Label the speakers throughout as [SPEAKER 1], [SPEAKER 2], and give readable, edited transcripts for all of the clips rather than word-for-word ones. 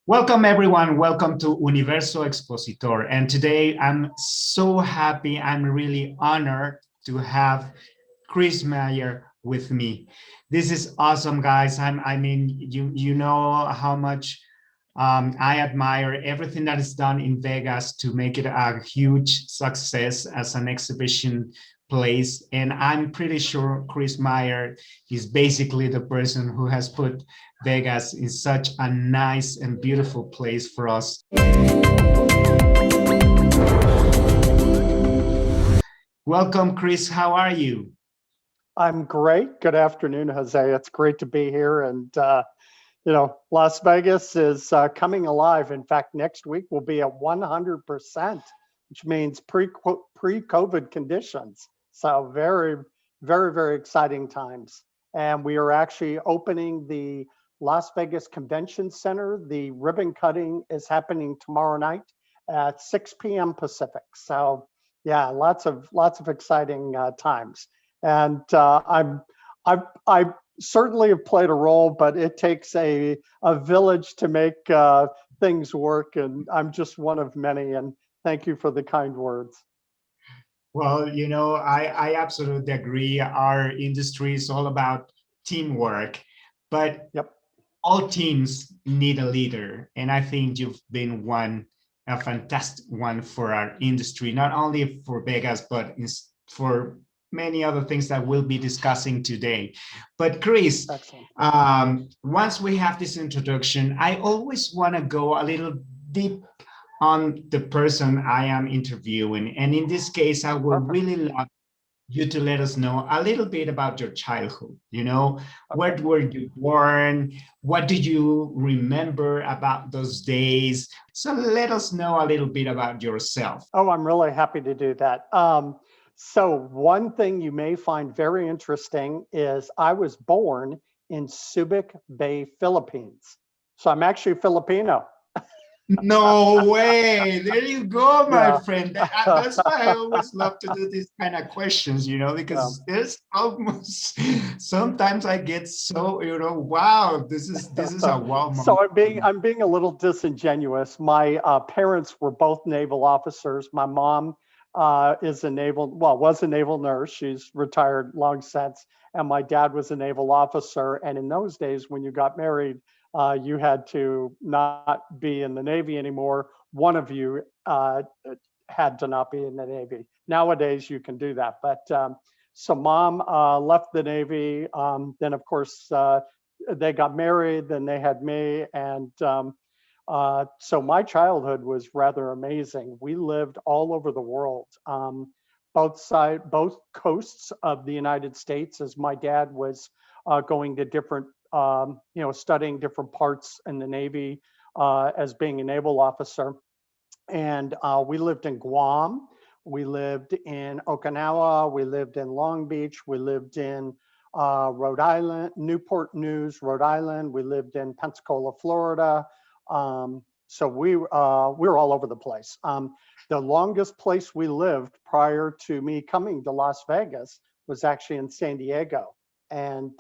[SPEAKER 1] Welcome, everyone. Welcome to Universo Expositor. And today I'm so happy. I'm really honored to have Chris Meyer with me. This is awesome, guys. You know how much I admire everything that is done in Vegas to make it a huge success as an exhibition place. And I'm pretty sure Chris Meyer is basically the person who has put Vegas is such a nice and beautiful place for us. Welcome, Chris. How are you?
[SPEAKER 2] I'm great. Good afternoon, Jose. It's great to be here. And, Las Vegas is coming alive. In fact, next week will be at 100%, which means pre-COVID conditions. So very, very, very exciting times. And we are actually opening the Las Vegas Convention Center. The ribbon cutting is happening tomorrow night at 6 p.m. Pacific. So yeah, lots of exciting times. And I certainly have played a role, but it takes a village to make things work, and I'm just one of many. And thank you for the kind words.
[SPEAKER 1] Well, I absolutely agree. Our industry is all about teamwork, but
[SPEAKER 2] Yep.
[SPEAKER 1] all teams need a leader. And I think you've been a fantastic one for our industry, not only for Vegas, but for many other things that we'll be discussing today. But Chris,
[SPEAKER 2] Excellent.
[SPEAKER 1] once we have this introduction, I always want to go a little deep on the person I am interviewing. And in this case, I would really love you to let us know a little bit about your childhood. Where were you born? What do you remember about those days? So let us know a little bit about yourself.
[SPEAKER 2] Oh, I'm really happy to do that. So one thing you may find very interesting is I was born in Subic Bay, Philippines. So I'm actually Filipino.
[SPEAKER 1] No way. There you go, my
[SPEAKER 2] Yeah.
[SPEAKER 1] friend. That's why I always love to do these kind of questions, because there's almost sometimes I get so, wow, this is a wow
[SPEAKER 2] So
[SPEAKER 1] moment.
[SPEAKER 2] I'm being a little disingenuous. My parents were both naval officers. My mom was a naval nurse. She's retired long since, and my dad was a naval officer. And in those days, when you got married, you had to not be in the Navy anymore. One of you had to not be in the Navy. Nowadays, you can do that. But so mom left the Navy. Then, of course, they got married. Then they had me. And so my childhood was rather amazing. We lived all over the world, both coasts of the United States, as my dad was going to different, studying different parts in the Navy as being a naval officer. And we lived in Guam, we lived in Okinawa, we lived in Long Beach, we lived in Rhode Island, Newport News, Rhode Island. We lived in Pensacola, Florida. So we were all over the place. The longest place we lived prior to me coming to Las Vegas was actually in San Diego. And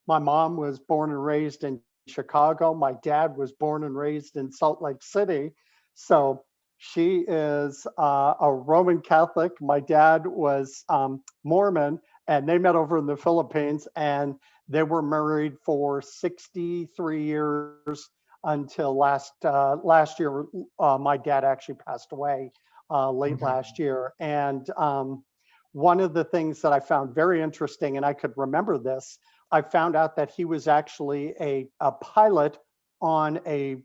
[SPEAKER 2] my mom was born and raised in Chicago. My dad was born and raised in Salt Lake City. So she is a Roman Catholic. My dad was Mormon, and they met over in the Philippines, and they were married for 63 years until last year. My dad actually passed away late last year. And one of the things that I found very interesting, and I could remember this, I found out that he was actually a pilot on a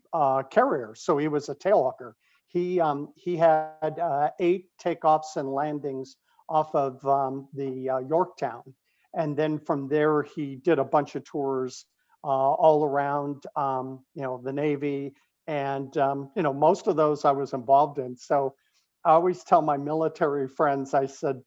[SPEAKER 2] carrier. So he was a tailhawker. He had 8 takeoffs and landings off of the Yorktown. And then from there, he did a bunch of tours all around, the Navy. And, most of those I was involved in. So I always tell my military friends, I said,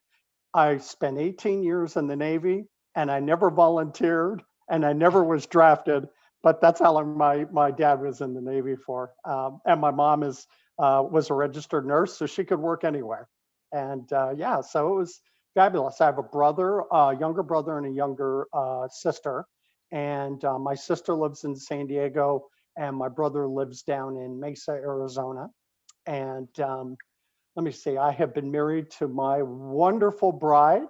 [SPEAKER 2] I spent 18 years in the Navy and I never volunteered and I never was drafted, but that's how long my dad was in the Navy for. And my mom was a registered nurse, so she could work anywhere. And so it was fabulous. I have a younger brother and a younger sister. And my sister lives in San Diego. and my brother lives down in Mesa, Arizona. And let me see, I have been married to my wonderful bride,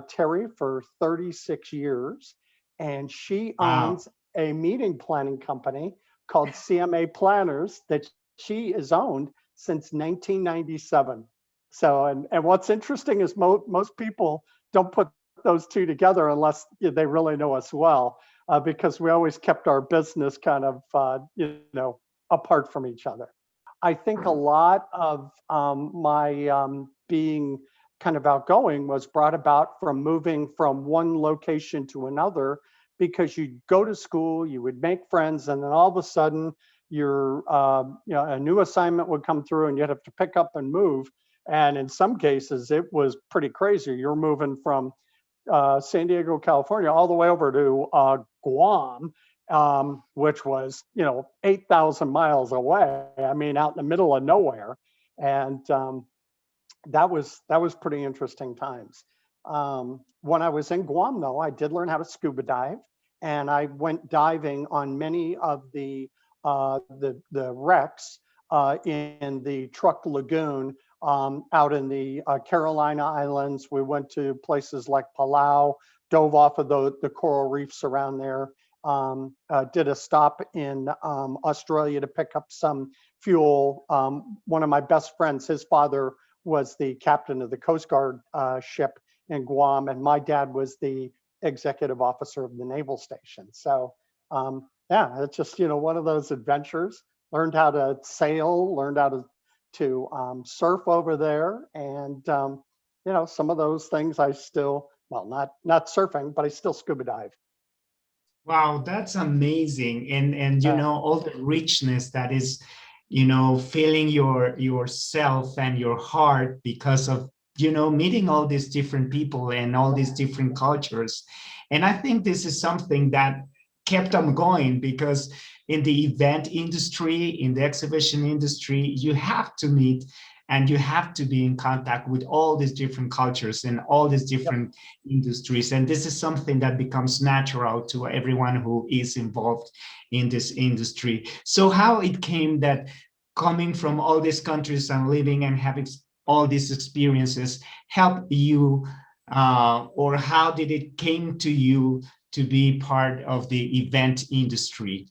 [SPEAKER 2] Terry, for 36 years, and she
[SPEAKER 1] Wow.
[SPEAKER 2] owns a meeting planning company called CMA Planners that she has owned since 1997. So, and what's interesting is most people don't put those two together unless they really know us well, because we always kept our business kind of, apart from each other. I think a lot of my being kind of outgoing was brought about from moving from one location to another, because you'd go to school, you would make friends, and then all of a sudden a new assignment would come through and you'd have to pick up and move. And in some cases, it was pretty crazy. You're moving from San Diego, California, all the way over to Guam, which was 8,000 miles away. I mean, out in the middle of nowhere, and that was pretty interesting times. When I was in Guam, though, I did learn how to scuba dive, and I went diving on many of the wrecks in the Truck Lagoon out in the Carolina Islands. We went to places like Palau, dove off of the coral reefs around there. Did a stop in Australia to pick up some fuel. One of my best friends, his father was the captain of the Coast Guard ship in Guam, and my dad was the executive officer of the naval station. So yeah, it's just one of those adventures. Learned how to sail, learned how to surf over there, and some of those things I still, well, not surfing, but I still scuba dive.
[SPEAKER 1] Wow, that's amazing. And all the richness that is, feeling yourself and your heart because of, meeting all these different people and all these different cultures. And I think this is something that kept them going, because in the event industry, in the exhibition industry, you have to meet and you have to be in contact with all these different cultures and all these
[SPEAKER 2] Yep.
[SPEAKER 1] different industries. And this is something that becomes natural to everyone who is involved in this industry. So how it came that coming from all these countries and living and having all these experiences help you, or how did it came to you to be part of the event industry?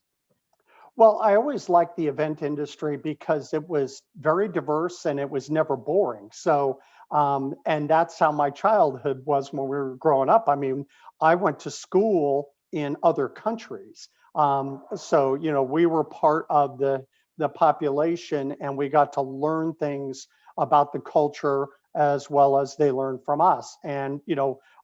[SPEAKER 2] Well, I always liked the event industry because it was very diverse and it was never boring. So, and that's how my childhood was when we were growing up. I mean, I went to school in other countries. So, we were part of the population, and we got to learn things about the culture as well as they learned from us. And,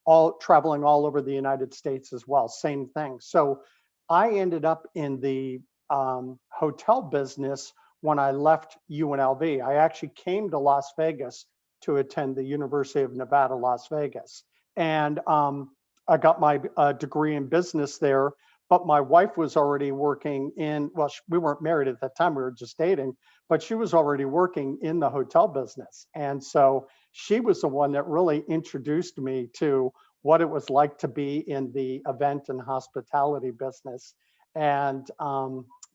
[SPEAKER 2] all traveling all over the United States as well, same thing. So I ended up in the hotel business when I left UNLV. I actually came to Las Vegas to attend the University of Nevada, Las Vegas. And I got my degree in business there, but my wife was already working well, we weren't married at that time, we were just dating, but she was already working in the hotel business. And so she was the one that really introduced me to what it was like to be in the event and hospitality business. And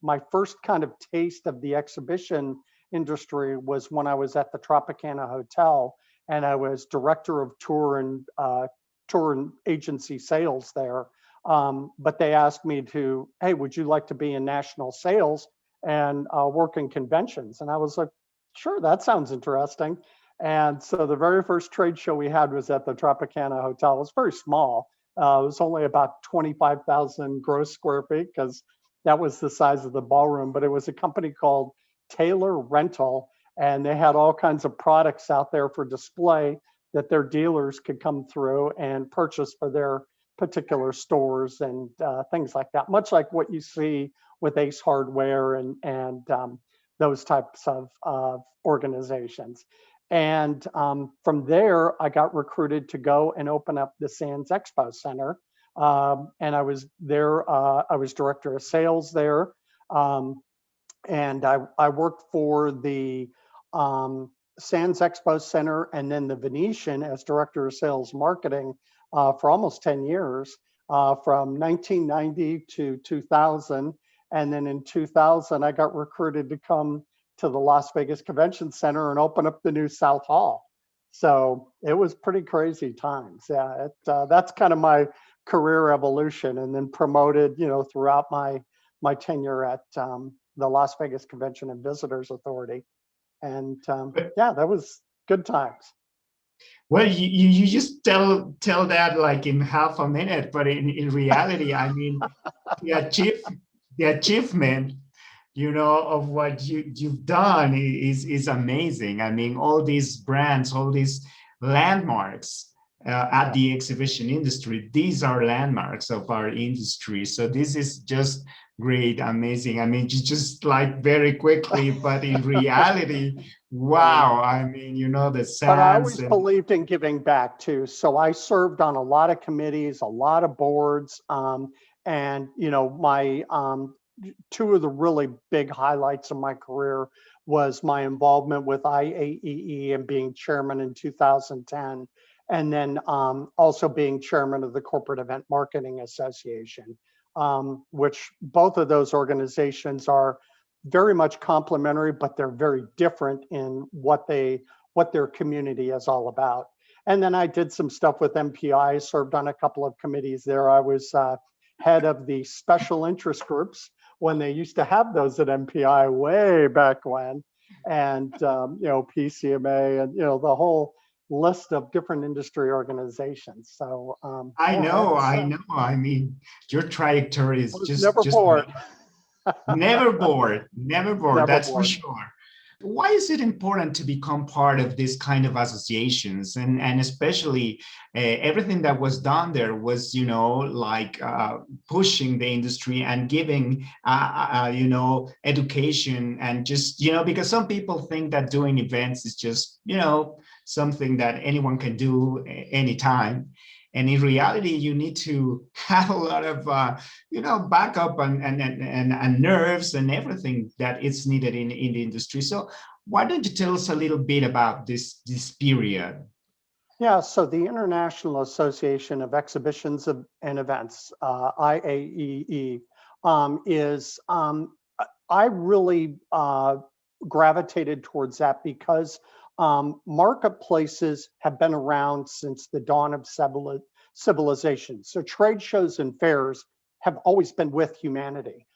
[SPEAKER 2] my first kind of taste of the exhibition industry was when I was at the Tropicana Hotel, and I was director of tour and agency sales there. But they asked me to, hey, would you like to be in national sales and work in conventions? And I was like, sure, that sounds interesting. And so the very first trade show we had was at the Tropicana Hotel. It was very small. It was only about 25,000 gross square feet, because that was the size of the ballroom. But it was a company called Taylor Rental, and they had all kinds of products out there for display that their dealers could come through and purchase for their particular stores and things like that, much like what you see with Ace Hardware and those types of organizations. And from there, I got recruited to go and open up the Sands Expo Center. And I was there, I was director of sales there. And I worked for the Sands Expo Center and then the Venetian as director of sales marketing for almost 10 years, from 1990 to 2000. And then in 2000, I got recruited to come to the Las Vegas Convention Center and open up the new South Hall. So it was pretty crazy times. Yeah, that's kind of my career evolution, and then promoted, throughout my tenure at the Las Vegas Convention and Visitors Authority. And yeah, that was good times.
[SPEAKER 1] Well, you just tell that like in half a minute, but in reality, I mean, the achieve the achievement, of what you've done is amazing. I mean, all these brands, all these landmarks at the exhibition industry, these are landmarks of our industry. So this is just great, amazing. I mean, just like very quickly, but in reality, wow. I mean, the
[SPEAKER 2] But I
[SPEAKER 1] sands
[SPEAKER 2] always
[SPEAKER 1] and
[SPEAKER 2] believed in giving back too. So I served on a lot of committees, a lot of boards, and my two of the really big highlights of my career was my involvement with IAEE and being chairman in 2010, and then also being chairman of the Corporate Event Marketing Association, which both of those organizations are very much complementary, but they're very different in what their community is all about. And then I did some stuff with MPI, served on a couple of committees there. I was head of the special interest groups when they used to have those at MPI way back when, and PCMA, and the whole list of different industry organizations. So
[SPEAKER 1] I
[SPEAKER 2] yeah,
[SPEAKER 1] know, I know. I mean, your trajectory
[SPEAKER 2] I
[SPEAKER 1] is
[SPEAKER 2] was
[SPEAKER 1] just
[SPEAKER 2] never
[SPEAKER 1] just
[SPEAKER 2] bored.
[SPEAKER 1] never bored, never bored.
[SPEAKER 2] Never
[SPEAKER 1] That's for
[SPEAKER 2] bored.
[SPEAKER 1] sure. Why is it important to become part of this kind of associations, and especially everything that was done there was, like pushing the industry and giving, education, and just, because some people think that doing events is just, something that anyone can do anytime. And in reality, you need to have a lot of, backup and nerves and everything that is needed in the industry. So why don't you tell us a little bit about this period?
[SPEAKER 2] Yeah, so the International Association of Exhibitions and Events, IAEE, is, I really gravitated towards that because marketplaces have been around since the dawn of civilization. So trade shows and fairs have always been with humanity.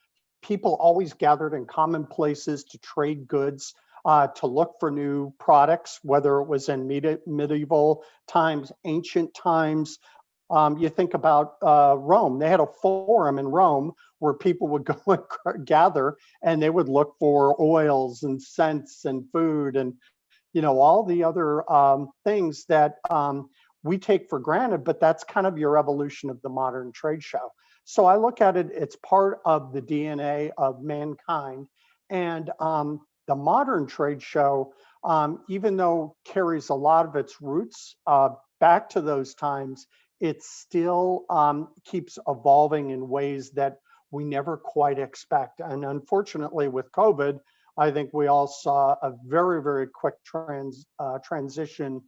[SPEAKER 2] People always gathered in common places to trade goods, to look for new products, whether it was in medieval times, ancient times. You think about Rome. They had a forum in Rome where people would go and gather, and they would look for oils and scents and food and all the other things that we take for granted, but that's kind of your evolution of the modern trade show. So I look at it, it's part of the DNA of mankind. And the modern trade show, even though carries a lot of its roots back to those times, it still keeps evolving in ways that we never quite expect. And unfortunately with COVID, I think we all saw a very, very quick transition,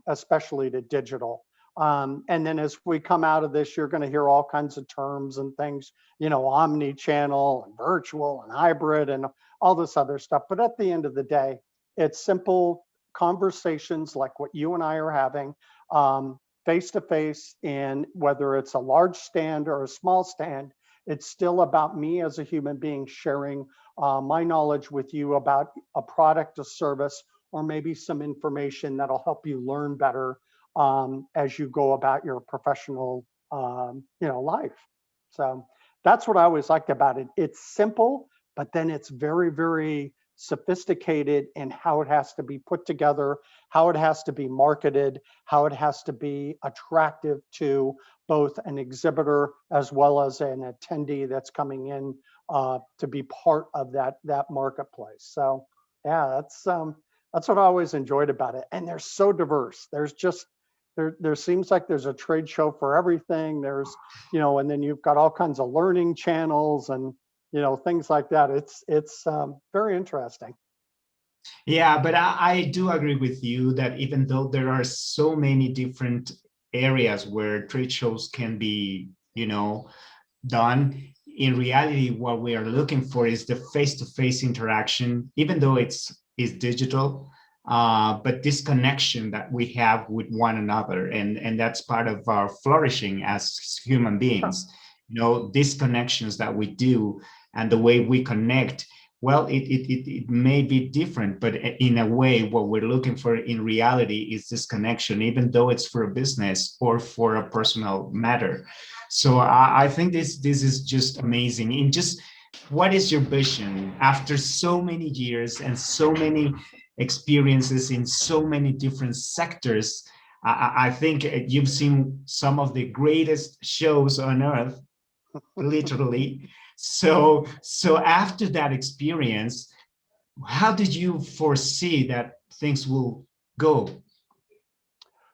[SPEAKER 2] especially to digital. And then as we come out of this, you're going to hear all kinds of terms and things, omni-channel and virtual and hybrid and all this other stuff. But at the end of the day, it's simple conversations like what you and I are having, face to face, and whether it's a large stand or a small stand, it's still about me as a human being sharing my knowledge with you about a product, a service, or maybe some information that'll help you learn better as you go about your professional, life. So that's what I always liked about it. It's simple, but then it's very, very sophisticated in how it has to be put together, how it has to be marketed, how it has to be attractive to both an exhibitor as well as an attendee that's coming in to be part of that marketplace. So yeah, that's what I always enjoyed about it. And they're so diverse. There's just there seems like there's a trade show for everything. There's, and then you've got all kinds of learning channels and things like that. It's very interesting.
[SPEAKER 1] Yeah, but I do agree with you that even though there are so many different areas where trade shows can be, done, in reality, what we are looking for is the face-to-face interaction, even though is digital, but this connection that we have with one another, and that's part of our flourishing as human beings. You know, these connections that we do and the way we connect, well, it may be different, but in a way, what we're looking for in reality is this connection, even though it's for a business or for a personal matter. So I think this is just amazing. And just what is your vision after so many years and so many experiences in so many different sectors? I think you've seen some of the greatest shows on earth, literally. So after that experience, how did you foresee that things will go?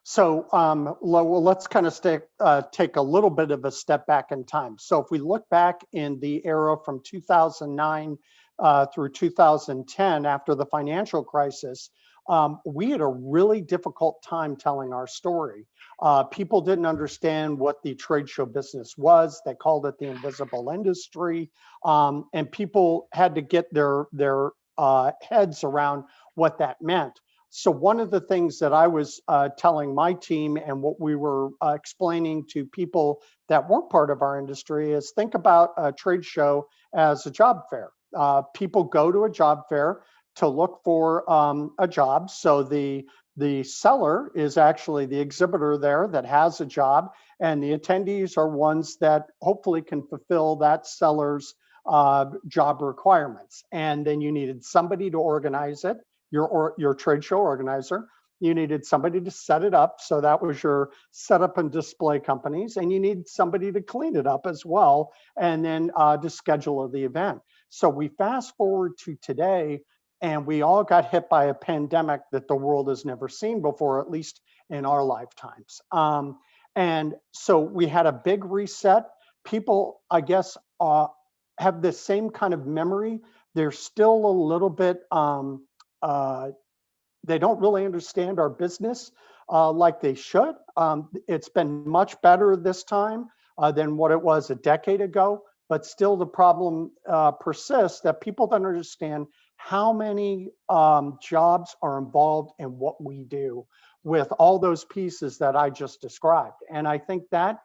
[SPEAKER 2] So well, let's kind of take a little bit of a step back in time. So if we look back in the era from 2009 through 2010, after the financial crisis, we had a really difficult time telling our story. People didn't understand what the trade show business was. They called it the invisible industry, and people had to get their heads around what that meant. So one of the things that I was telling my team and what we were explaining to people that weren't part of our industry is think about a trade show as a job fair. People go to a job fair to look for a job. So the seller is actually the exhibitor there that has a job, and the attendees are ones that hopefully can fulfill that seller's job requirements. And then you needed somebody to organize it, your trade show organizer. You needed somebody to set it up, so that was your setup and display companies, and you need somebody to clean it up as well, and then to schedule the event. So we fast forward to today, and we all got hit by a pandemic that the world has never seen before, at least in our lifetimes. And so we had a big reset. People, I guess, have the same kind of memory. They're still a little bit, they don't really understand our business like they should. It's been much better this time than what it was a decade ago, but still the problem persists that people don't understand how many jobs are involved in what we do with all those pieces that I just described. And I think that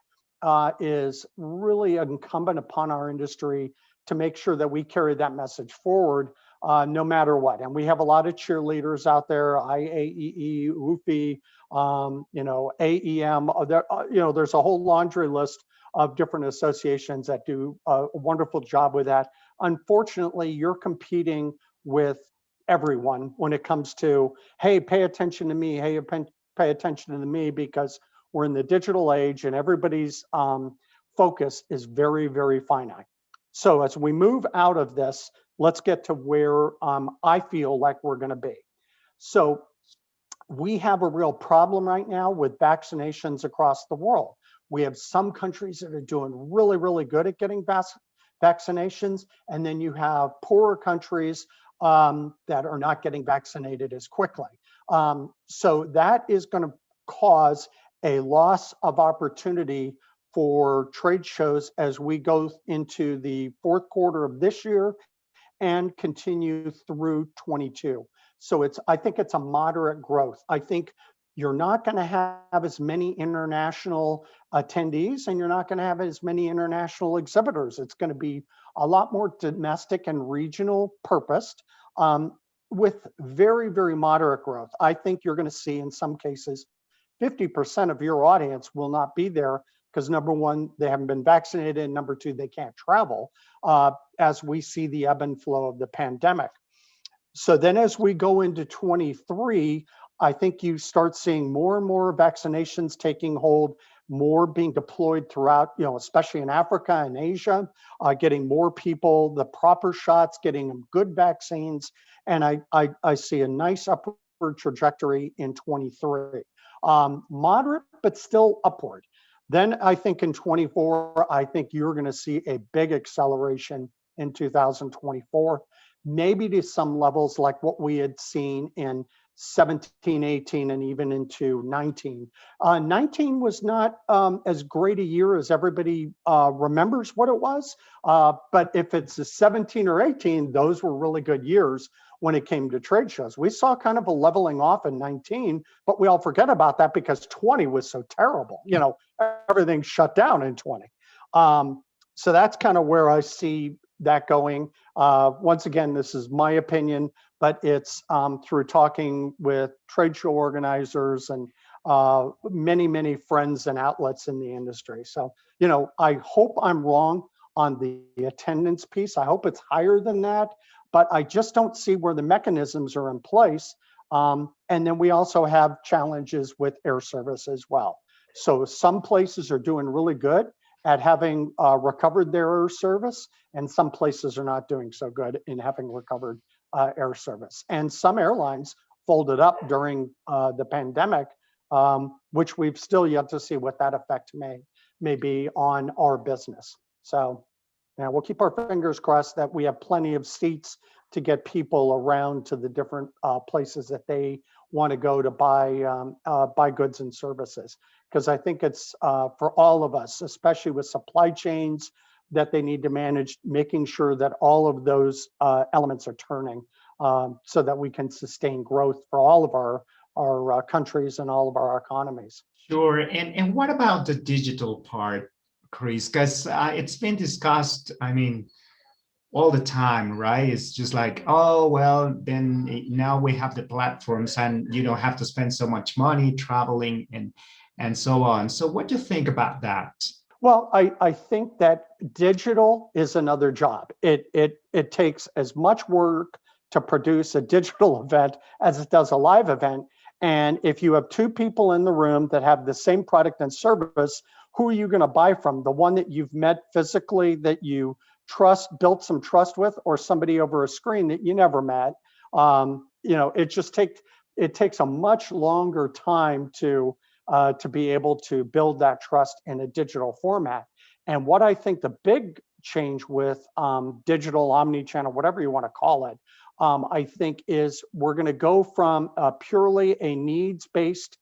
[SPEAKER 2] is really incumbent upon our industry to make sure that we carry that message forward no matter what. And we have a lot of cheerleaders out there, IAEE, UFI, AEM, there's a whole laundry list of different associations that do a wonderful job with that. Unfortunately, you're competing with everyone when it comes to, hey, pay attention to me, hey, pay attention to me, because we're in the digital age and everybody's focus is very, very finite. So as we move out of this, let's get to where I feel like we're going to be. So we have a real problem right now with vaccinations across the world. We have some countries that are doing really, really good at getting vaccinations, and then you have poorer countries that are not getting vaccinated as quickly. So that is going to cause a loss of opportunity for trade shows as we go into the fourth quarter of this year and continue through 22. So I think it's a moderate growth. I think you're not going to have as many international attendees, and you're not going to have as many international exhibitors. It's going to be a lot more domestic and regional purposed with very, very moderate growth. I think you're going to see in some cases 50% of your audience will not be there because number one, they haven't been vaccinated, and number two, they can't travel as we see the ebb and flow of the pandemic. So then as we go into 23, I think you start seeing more and more vaccinations taking hold, more being deployed throughout, especially in Africa and Asia, getting more people the proper shots, getting them good vaccines. And I see a nice upward trajectory in 23. Moderate, but still upward. Then I think in 24, I think you're going to see a big acceleration in 2024, maybe to some levels like what we had seen in 17, 18, and even into 19. 19 was not as great a year as everybody remembers what it was. But if it's a 17 or 18, those were really good years when it came to trade shows. We saw kind of a leveling off in 19, but we all forget about that because 20 was so terrible. You know, everything shut down in 20. So that's kind of where I see that going. Once again, this is my opinion, but it's through talking with trade show organizers and many, many friends and outlets in the industry. So, you know, I hope I'm wrong on the attendance piece. I hope it's higher than that, but I just don't see where the mechanisms are in place. And then we also have challenges with air service as well. So some places are doing really good at having recovered their air service, and some places are not doing so good in having recovered air service. And some airlines folded up during the pandemic, which we've still yet to see what that effect may be on our business. So yeah, we'll keep our fingers crossed that we have plenty of seats to get people around to the different places that they want to go to buy goods and services. Because I think it's for all of us, especially with supply chains that they need to manage, making sure that all of those elements are turning so that we can sustain growth for all of our countries and all of our economies.
[SPEAKER 1] Sure. And what about the digital part, Chris? Because it's been discussed, I mean, all the time, right? It's just like, oh, well, then now we have the platforms and you don't have to spend so much money traveling and so on. So what do you think about that?
[SPEAKER 2] Well, I think that digital is another job. It takes as much work to produce a digital event as it does a live event. And if you have two people in the room that have the same product and service, who are you going to buy from? The one that you've met physically, that you built some trust with, or somebody over a screen that you never met? You know, it takes a much longer time to be able to build that trust in a digital format. And what I think the big change with digital, omni-channel, whatever you want to call it, I think is we're going to go from purely a needs-based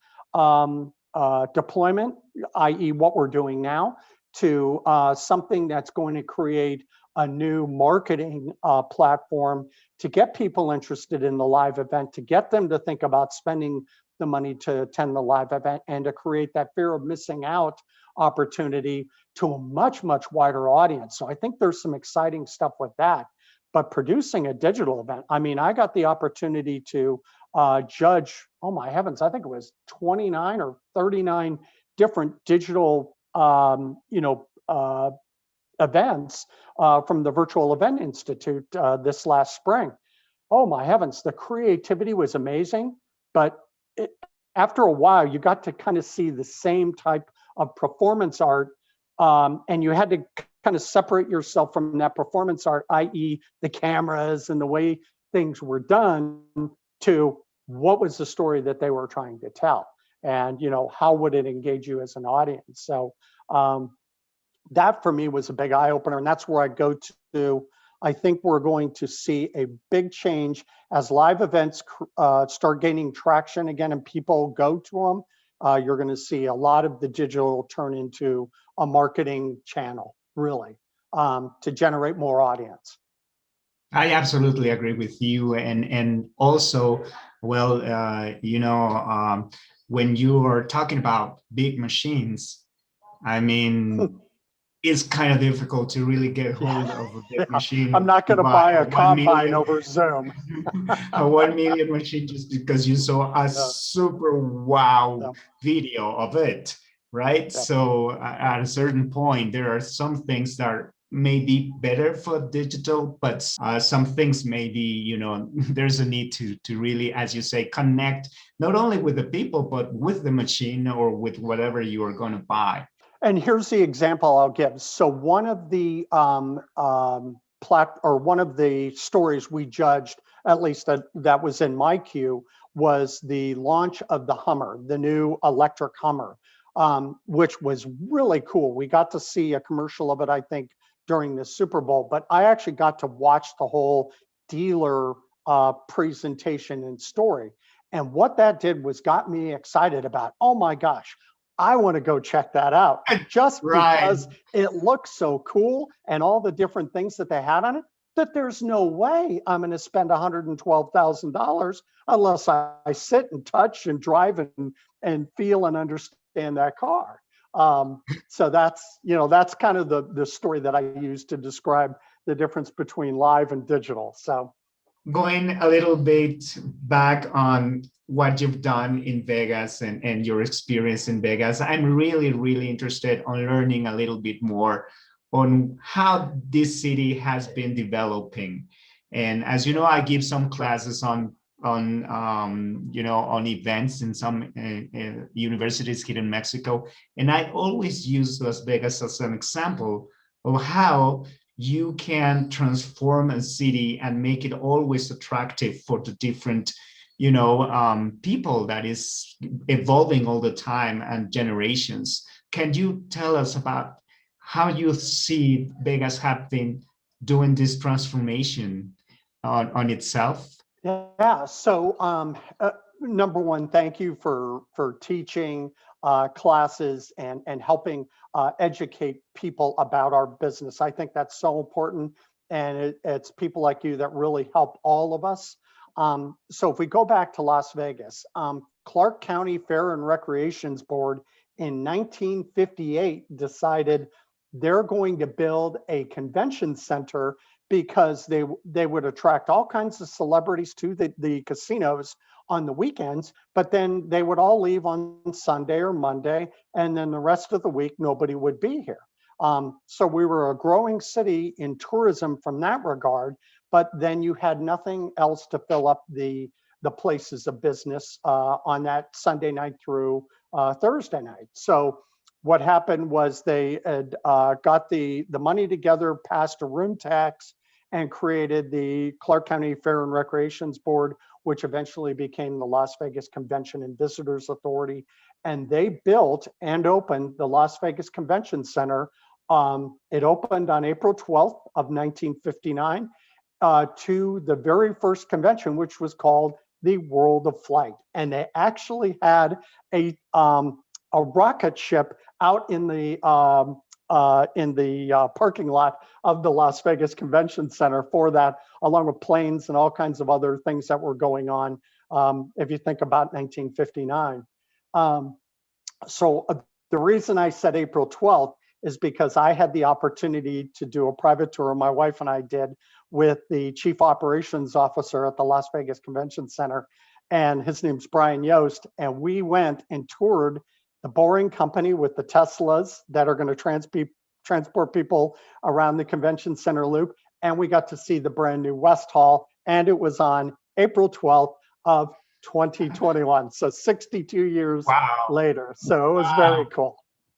[SPEAKER 2] deployment, i.e. what we're doing now, to something that's going to create a new marketing platform to get people interested in the live event, to get them to think about spending the money to attend the live event, and to create that fear of missing out opportunity to a much, much wider audience. So I think there's some exciting stuff with that. But producing a digital event, I mean, I got the opportunity to judge, oh my heavens, I think it was 29 or 39 different digital, events from the Virtual Event Institute this last spring. Oh my heavens, the creativity was amazing. But after a while, you got to kind of see the same type of performance art, and you had to kind of separate yourself from that performance art, i.e. the cameras and the way things were done, to what was the story that they were trying to tell, and how would it engage you as an audience. So that for me was a big eye opener, and that's where I go to. I think we're going to see a big change as live events start gaining traction again and people go to them. You're going to see a lot of the digital turn into a marketing channel, really, to generate more audience.
[SPEAKER 1] I absolutely agree with you. And also, well, when you are talking about big machines, I mean, it's kind of difficult to really get hold of a big machine.
[SPEAKER 2] I'm not going to buy a combine over Zoom.
[SPEAKER 1] A 1 million machine just because you saw a super wow video of it, right? So at a certain point, there are some things that are maybe better for digital, but some things maybe, there's a need to really, as you say, connect not only with the people, but with the machine or with whatever you are going to buy.
[SPEAKER 2] And here's the example I'll give. So one of the one of the stories we judged, at least that was in my queue, was the launch of the Hummer, the new electric Hummer, which was really cool. We got to see a commercial of it, I think, during the Super Bowl, but I actually got to watch the whole dealer presentation and story. And what that did was got me excited about, oh my gosh, I want to go check that out, just
[SPEAKER 1] Right.
[SPEAKER 2] because it looks so cool and all the different things that they had on it, that there's no way I'm going to spend $112,000 unless I sit and touch and drive and feel and understand that car. So that's kind of the story that I use to describe the difference between live and digital. So
[SPEAKER 1] Going a little bit back on what you've done in Vegas and your experience in Vegas, I'm really, really interested on learning a little bit more on how this city has been developing. And as you know, I give some classes on on events in some universities here in Mexico, and I always use Las Vegas as an example of how you can transform a city and make it always attractive for the different people that is evolving all the time and generations. Can you tell us about how you see Vegas have been doing this transformation on itself?
[SPEAKER 2] yeah. So number one, thank you for teaching classes and helping educate people about our business. I think that's so important, and it's people like you that really help all of us. So if we go back to Las Vegas, Clark County Fair and Recreations Board in 1958 decided they're going to build a convention center because they would attract all kinds of celebrities to the casinos on the weekends, but then they would all leave on Sunday or Monday, and then the rest of the week nobody would be here. So we were a growing city in tourism from that regard, but then you had nothing else to fill up the places of business on that Sunday night through Thursday night. So what happened was they had got the money together, passed a room tax, and created the Clark County Fair and Recreations Board, which eventually became the Las Vegas Convention and Visitors Authority. And they built and opened the Las Vegas Convention Center. It opened on April 12th of 1959 to the very first convention, which was called the World of Flight. And they actually had a rocket ship out in the parking lot of the Las Vegas Convention Center for that, along with planes and all kinds of other things that were going on. If you think about 1959. So the reason I said April 12th is because I had the opportunity to do a private tour, my wife and I did, with the chief operations officer at the Las Vegas Convention Center. And his name's Brian Yost. And we went and toured the Boring Company with the Teslas that are going to transport people around the convention center loop. And we got to see the brand new West Hall. And it was on April 12th of 2021. So 62 years later. So it was very cool.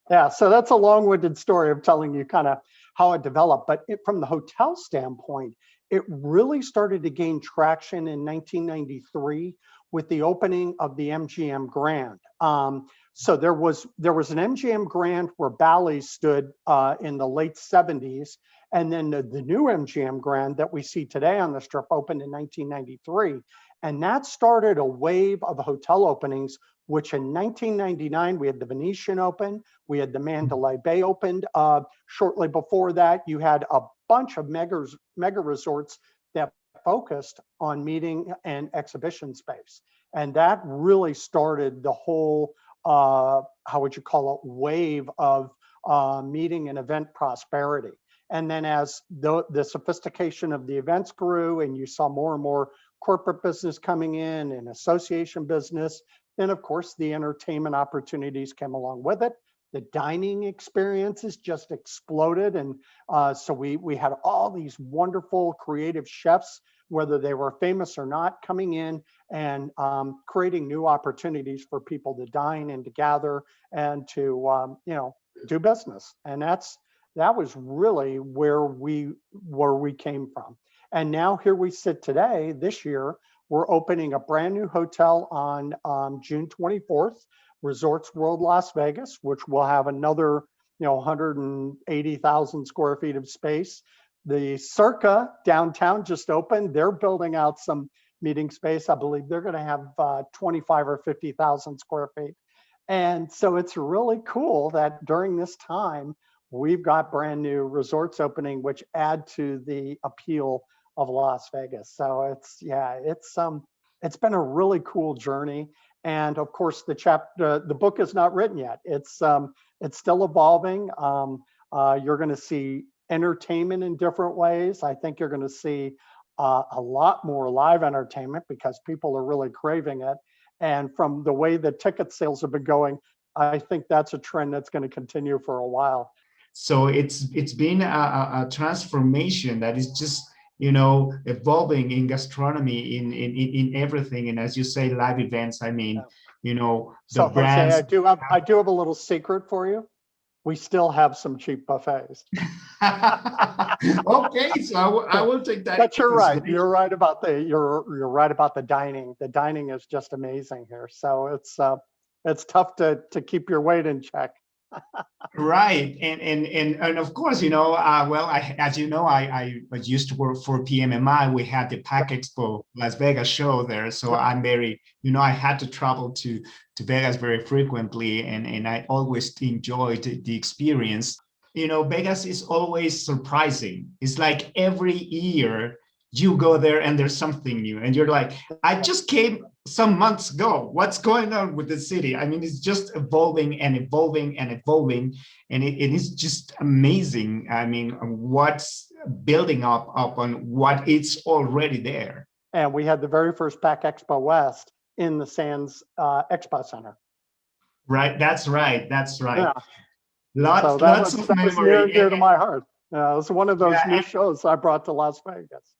[SPEAKER 2] Yeah, so that's a long-winded story of telling you kind of how it developed. But from the hotel standpoint, it really started to gain traction in 1993 with the opening of the Mgm Grand. So there was an Mgm Grand where Bally's stood in the late 70s, and then the new Mgm Grand that we see today on the Strip opened in 1993, and that started a wave of hotel openings. Which in 1999 we had the Venetian open, we had the Mandalay Bay opened. Shortly before that, you had a bunch of mega resorts that focused on meeting and exhibition space, and that really started the whole how would you call it, wave of meeting and event prosperity. And then as the sophistication of the events grew and you saw more and more corporate business coming in and association business, then of course the entertainment opportunities came along with it. The dining experiences just exploded. And so we had all these wonderful creative chefs, whether they were famous or not, coming in and creating new opportunities for people to dine and to gather and to do business. And that was really where we came from. And now here we sit today, this year, we're opening a brand new hotel on June 24th, Resorts World Las Vegas, which will have another 180,000 square feet of space. The Circa downtown just opened. They're building out some meeting space. I believe they're going to have 25 or 50,000 square feet. And so it's really cool that during this time, we've got brand new resorts opening, which add to the appeal of Las Vegas. So it's been a really cool journey. And of course, the book is not written yet. It's still evolving. You're going to see entertainment in different ways. I think you're going to see a lot more live entertainment because people are really craving it. And from the way the ticket sales have been going, I think that's a trend that's going to continue for a while.
[SPEAKER 1] So it's been a transformation that is just evolving in gastronomy, in everything, and as you say, live events. I mean, the
[SPEAKER 2] So
[SPEAKER 1] brands.
[SPEAKER 2] Jose, I do have a little secret for you. We still have some cheap buffets.
[SPEAKER 1] Okay, so I will take that.
[SPEAKER 2] But you're right. You're right about you're right about the dining. The dining is just amazing here. So it's tough to keep your weight in check.
[SPEAKER 1] Right, and of course, well, as you know, I used to work for PMMI. We had the Pack Expo Las Vegas show there, so I'm very, I had to travel to Vegas very frequently, and I always enjoyed the experience. Vegas is always surprising. It's like every year you go there and there's something new, and you're like, I just came some months ago. What's going on with the city? I mean, it's just evolving and evolving and evolving, and it is just amazing. I mean, what's building up on what it's already there.
[SPEAKER 2] And we had the very first Pack Expo West in the Sands Expo Center.
[SPEAKER 1] Right. That's right. That's right.
[SPEAKER 2] Yeah.
[SPEAKER 1] Lots of memory.
[SPEAKER 2] Was near and dear to my heart. It was one of those new shows I brought to Las Vegas.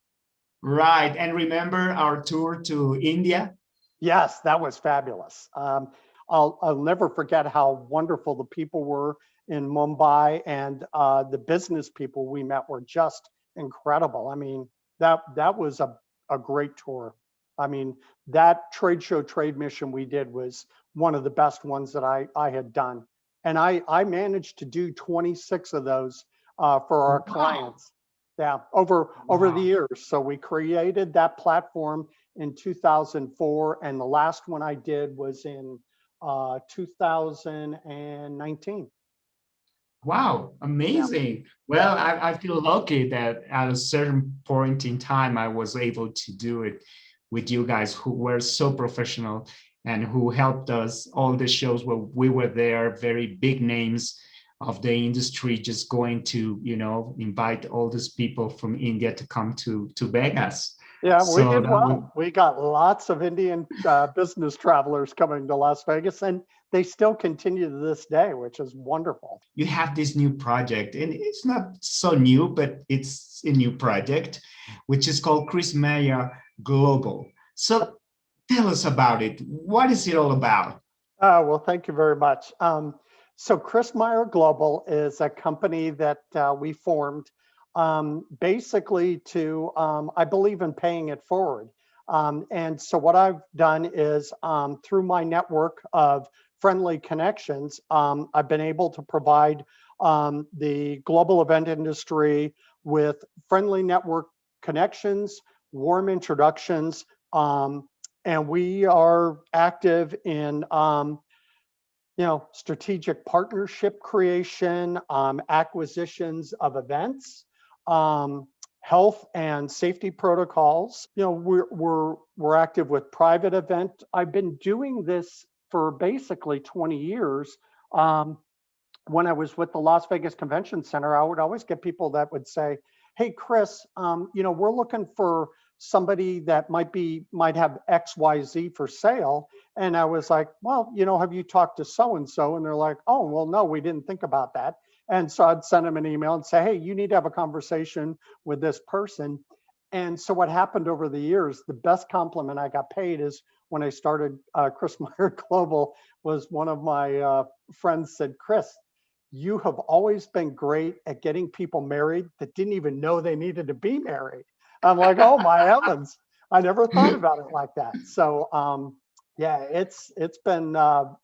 [SPEAKER 1] Right. And remember our tour to India?
[SPEAKER 2] Yes, that was fabulous. I'll never forget how wonderful the people were in Mumbai, and the business people we met were just incredible. I mean, that was a great tour. I mean, that trade show trade mission we did was one of the best ones that I had done. And I managed to do 26 of those for our clients. Yeah, over the years. So we created that platform in 2004, and the last one I did was in 2019.
[SPEAKER 1] Wow, amazing. Yeah. Well, I feel lucky that at a certain point in time, I was able to do it with you guys who were so professional and who helped us. All the shows where we were there, very big names of the industry, just going to, invite all these people from India to come to Vegas.
[SPEAKER 2] Yeah, we did well. We got lots of Indian business travelers coming to Las Vegas, and they still continue to this day, which is wonderful.
[SPEAKER 1] You have this new project, and it's not so new, but it's a new project, which is called Chris Meyer Global. So tell us about it. What is it all about?
[SPEAKER 2] Well, thank you very much. So Chris Meyer Global is a company that we formed basically to, I believe in paying it forward. And so what I've done is through my network of friendly connections, I've been able to provide the global event industry with friendly network connections, warm introductions, and we are active in strategic partnership creation, acquisitions of events, health and safety protocols. We're active with private event. I've been doing this for basically 20 years. When I was with the Las Vegas Convention Center, I would always get people that would say, "Hey, Chris, we're looking for somebody that might have XYZ for sale." And I was like, "Well, have you talked to so-and-so?" And they're like, "Oh, well, no, we didn't think about that." And so I'd send them an email and say, "Hey, you need to have a conversation with this person." And so what happened over the years, the best compliment I got paid is when I started Chris Meyer Global, was one of my friends said, "Chris, you have always been great at getting people married that didn't even know they needed to be married." I'm like, "Oh my heavens, I never thought about it like that." So yeah, it's been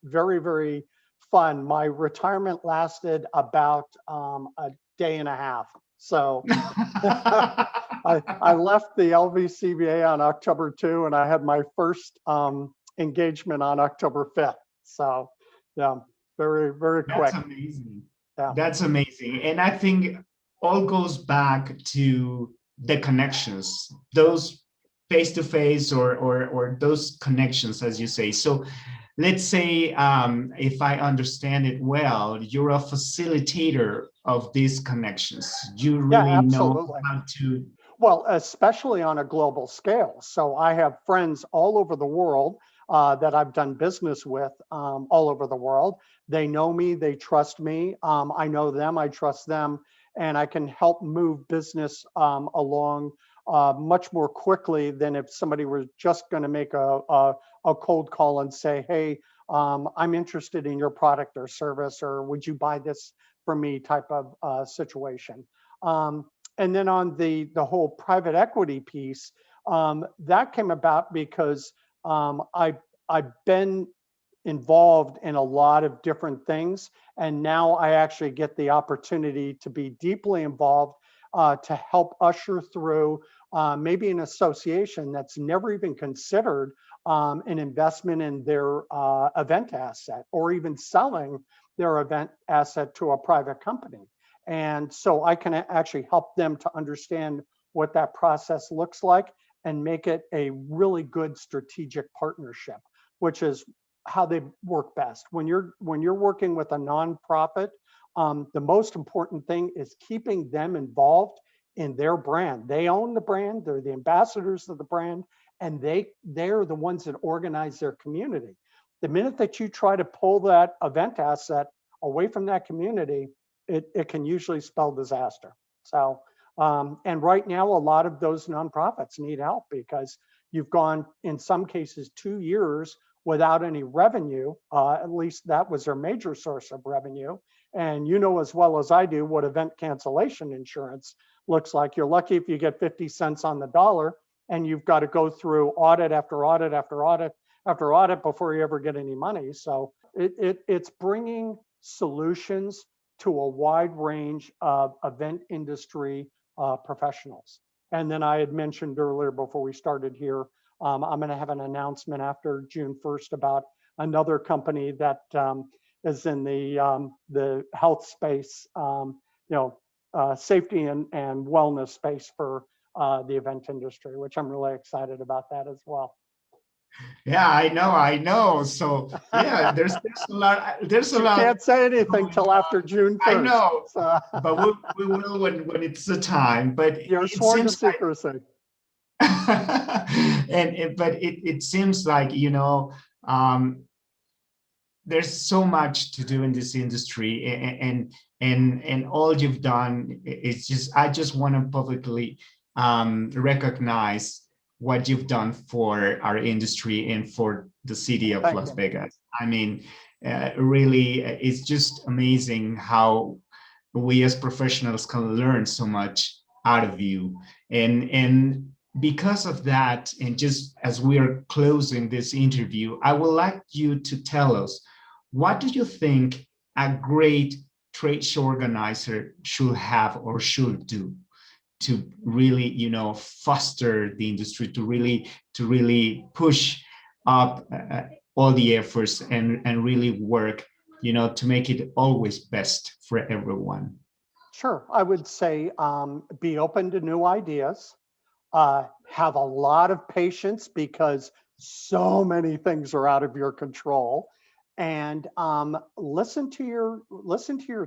[SPEAKER 2] very, very fun. My retirement lasted about a day and a half. So I left the LVCVA on October 2, and I had my first engagement on October 5th. So yeah, very, very
[SPEAKER 1] That's
[SPEAKER 2] quick.
[SPEAKER 1] amazing.
[SPEAKER 2] Yeah.
[SPEAKER 1] That's amazing. And I think all goes back to the connections, those face to face or those connections, as you say. So let's say, if I understand it well, you're a facilitator of these connections. You
[SPEAKER 2] Yeah,
[SPEAKER 1] really know
[SPEAKER 2] absolutely.
[SPEAKER 1] how to.
[SPEAKER 2] Well, especially on a global scale. So I have friends all over the world that I've done business with all over the world. They know me, they trust me. I know them, I trust them, and I can help move business along much more quickly than if somebody was just going to make a cold call and say, hey, I'm interested in your product or service, or would you buy this from me type of situation. And then on the whole private equity piece, that came about because I've been involved in a lot of different things, and now I actually get the opportunity to be deeply involved to help usher through maybe an association that's never even considered an investment in their event asset or even selling their event asset to a private company. And so I can actually help them to understand what that process looks like and make it a really good strategic partnership, which is how they work best. When you're working with a nonprofit, the most important thing is keeping them involved in their brand. They own the brand, they're the ambassadors of the brand, and they're the ones that organize their community. The minute that you try to pull that event asset away from that community, it can usually spell disaster. So, and right now, a lot of those nonprofits need help because you've gone, in some cases, 2 years without any revenue. At least that was their major source of revenue. And you know as well as I do what event cancellation insurance looks like. You're lucky if you get 50 cents on the dollar, and you've got to go through audit after audit after audit after audit before you ever get any money. So it's bringing solutions to a wide range of event industry professionals. And then I had mentioned earlier before we started here, I'm going to have an announcement after June 1st about another company that is in the health space, safety and wellness space for the event industry, which I'm really excited about that as well.
[SPEAKER 1] Yeah, I know. So yeah, there's a lot. There's a
[SPEAKER 2] You
[SPEAKER 1] lot.
[SPEAKER 2] can't say anything
[SPEAKER 1] going
[SPEAKER 2] till after
[SPEAKER 1] on.
[SPEAKER 2] June 1st.
[SPEAKER 1] I know,
[SPEAKER 2] So
[SPEAKER 1] but we will when it's the time. But
[SPEAKER 2] you're
[SPEAKER 1] it
[SPEAKER 2] sworn to
[SPEAKER 1] seems like,
[SPEAKER 2] secrecy.
[SPEAKER 1] but it seems like, um, there's so much to do in this industry, and all you've done is just, I just want to publicly recognize what you've done for our industry and for the city of
[SPEAKER 2] Thank
[SPEAKER 1] Las
[SPEAKER 2] you.
[SPEAKER 1] Vegas. I mean, really, it's just amazing how we as professionals can learn so much out of you. And because of that, and just as we are closing this interview, I would like you to tell us, what do you think a great trade show organizer should have or should do to really, foster the industry, to really push up all the efforts and really work, to make it always best for everyone?
[SPEAKER 2] Sure. I would say be open to new ideas, have a lot of patience because so many things are out of your control, and listen to your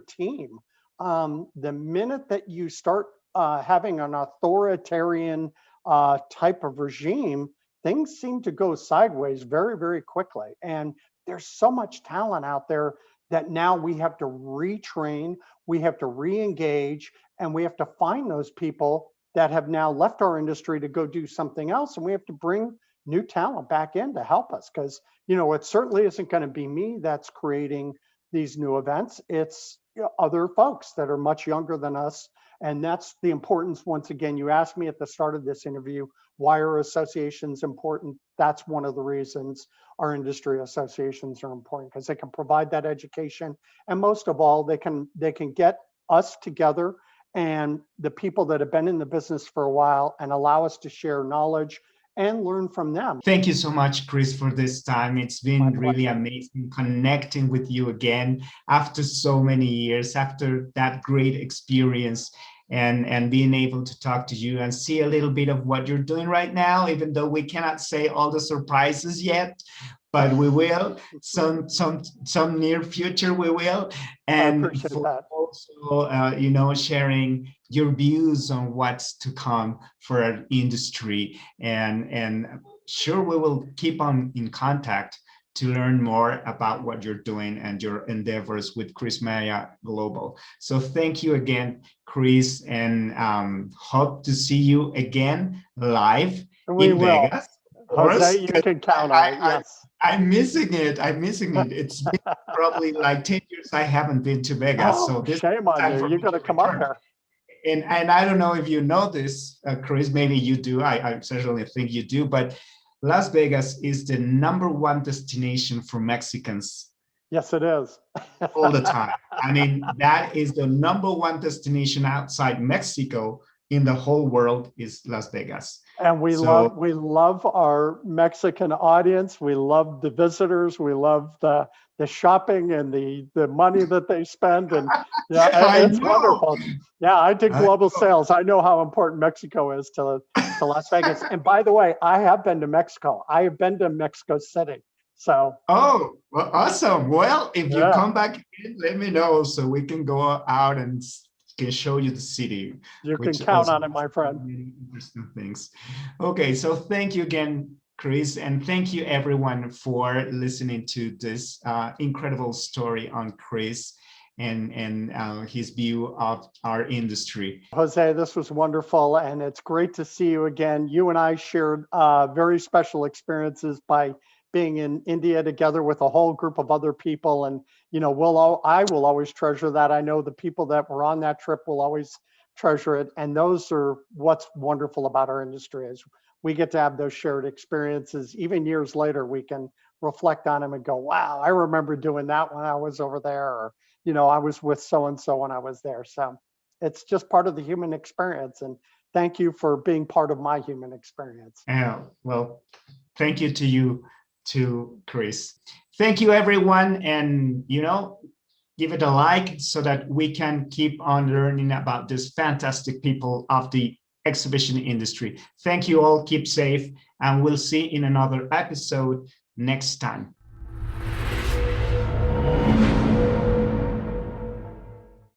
[SPEAKER 2] team. The minute that you start having an authoritarian type of regime, things seem to go sideways very, very quickly. And there's so much talent out there that now we have to retrain, we have to re-engage, and we have to find those people that have now left our industry to go do something else. And we have to bring new talent back in to help us, because it certainly isn't going to be me that's creating these new events. It's other folks that are much younger than us. And that's the importance. Once again, you asked me at the start of this interview, why are associations important? That's one of the reasons our industry associations are important, because they can provide that education. And most of all, they can get us together and the people that have been in the business for a while and allow us to share knowledge and learn from them.
[SPEAKER 1] Thank you so much, Chris, for this time. It's been really amazing connecting with you again after so many years, after that great experience, and being able to talk to you and see a little bit of what you're doing right now, even though we cannot say all the surprises yet, but we will. Some near future we will. And
[SPEAKER 2] I appreciate that.
[SPEAKER 1] Also, sharing your views on what's to come for our industry, and sure, we will keep on in contact to learn more about what you're doing and your endeavors with Chris Meyer Global. So thank you again, Chris, and hope to see you again live in Vegas.
[SPEAKER 2] Jose, you can count on it, yes.
[SPEAKER 1] I'm missing it. It's been probably like 10 years I haven't been to Vegas.
[SPEAKER 2] Oh,
[SPEAKER 1] so this
[SPEAKER 2] shame on you. You're going to come up here.
[SPEAKER 1] And I don't know if you know this, Chris, maybe you do. I certainly think you do, but Las Vegas is the #1 destination for Mexicans.
[SPEAKER 2] Yes, it is.
[SPEAKER 1] All the time. I mean, that is the #1 destination outside Mexico in the whole world is Las Vegas.
[SPEAKER 2] And we love our Mexican audience. We love the visitors. We love the shopping and the money that they spend. And yeah, it's wonderful. Yeah, I did global sales. I know how important Mexico is to Las Vegas. And by the way, I have been to Mexico. I have been to Mexico City. So.
[SPEAKER 1] Oh, well, awesome. Well, if you come back in, let me know so we can go out and can show you the city.
[SPEAKER 2] You can count on it, my friend.
[SPEAKER 1] Many interesting things. Okay, so thank you again, Chris, and thank you everyone for listening to this incredible story on Chris and his view of our industry.
[SPEAKER 2] Jose, this was wonderful, and it's great to see you again. You and I shared very special experiences by being in India together with a whole group of other people. And, I will always treasure that. I know the people that were on that trip will always treasure it. And those are what's wonderful about our industry is we get to have those shared experiences. Even years later, we can reflect on them and go, wow, I remember doing that when I was over there. Or, I was with so-and-so when I was there. So it's just part of the human experience. And thank you for being part of my human experience.
[SPEAKER 1] Yeah, well, thank you to you, to Chris. Thank you, everyone. And, give it a like so that we can keep on learning about these fantastic people of the exhibition industry. Thank you all. Keep safe. And we'll see in another episode next time.